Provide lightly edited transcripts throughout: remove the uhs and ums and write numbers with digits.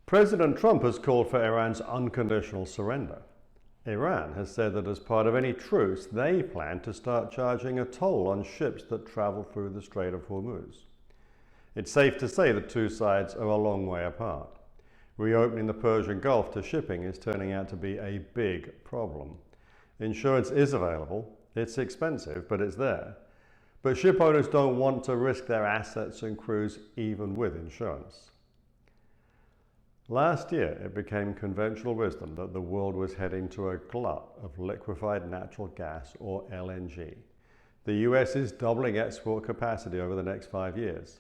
President Trump has called for Iran's unconditional surrender. Iran has said that as part of any truce, they plan to start charging a toll on ships that travel through the Strait of Hormuz. It's safe to say the two sides are a long way apart. Reopening the Persian Gulf to shipping is turning out to be a big problem. Insurance is available, it's expensive, but it's there. But ship owners don't want to risk their assets and crews even with insurance. Last year, it became conventional wisdom that the world was heading to a glut of liquefied natural gas, or LNG. The US is doubling export capacity over the next 5 years.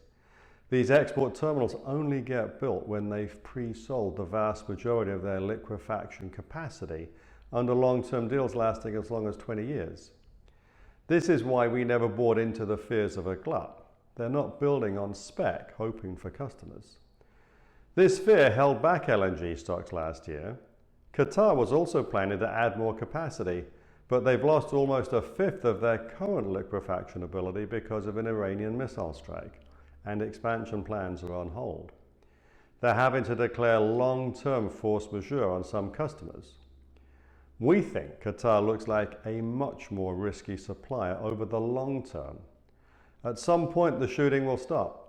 These export terminals only get built when they've pre-sold the vast majority of their liquefaction capacity under long-term deals lasting as long as 20 years. This is why we never bought into the fears of a glut. They're not building on spec, hoping for customers. This fear held back LNG stocks last year. Qatar was also planning to add more capacity, but they've lost almost a fifth of their current liquefaction ability because of an Iranian missile strike, and expansion plans are on hold. They're having to declare long-term force majeure on some customers. We think Qatar looks like a much more risky supplier over the long term. At some point, the shooting will stop.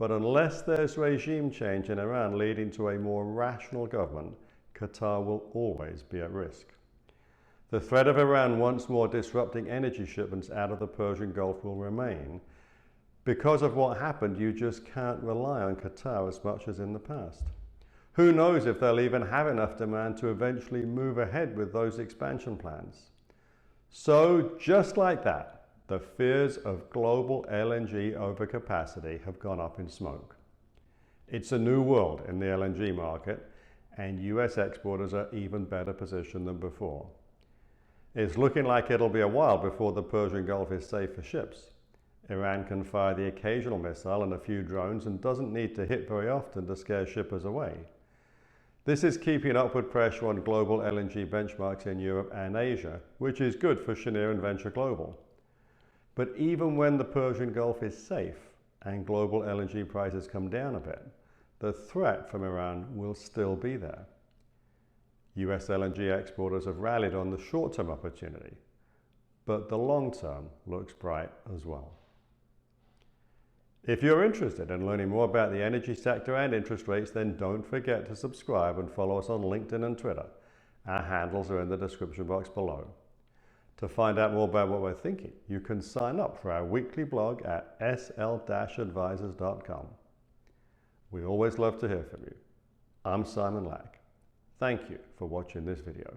But unless there's regime change in Iran leading to a more rational government, Qatar will always be at risk. The threat of Iran once more disrupting energy shipments out of the Persian Gulf will remain. Because of what happened, you just can't rely on Qatar as much as in the past. Who knows if they'll even have enough demand to eventually move ahead with those expansion plans. So, just like that, the fears of global LNG overcapacity have gone up in smoke. It's a new world in the LNG market, and US exporters are even better positioned than before. It's looking like it'll be a while before the Persian Gulf is safe for ships. Iran can fire the occasional missile and a few drones and doesn't need to hit very often to scare shippers away. This is keeping upward pressure on global LNG benchmarks in Europe and Asia, which is good for Cheniere and Venture Global. But even when the Persian Gulf is safe and global LNG prices come down a bit, the threat from Iran will still be there. US LNG exporters have rallied on the short-term opportunity, but the long-term looks bright as well. If you're interested in learning more about the energy sector and interest rates, then don't forget to subscribe and follow us on LinkedIn and Twitter. Our handles are in the description box below. To find out more about what we're thinking, you can sign up for our weekly blog at sl-advisors.com. We always love to hear from you. I'm Simon Lack. Thank you for watching this video.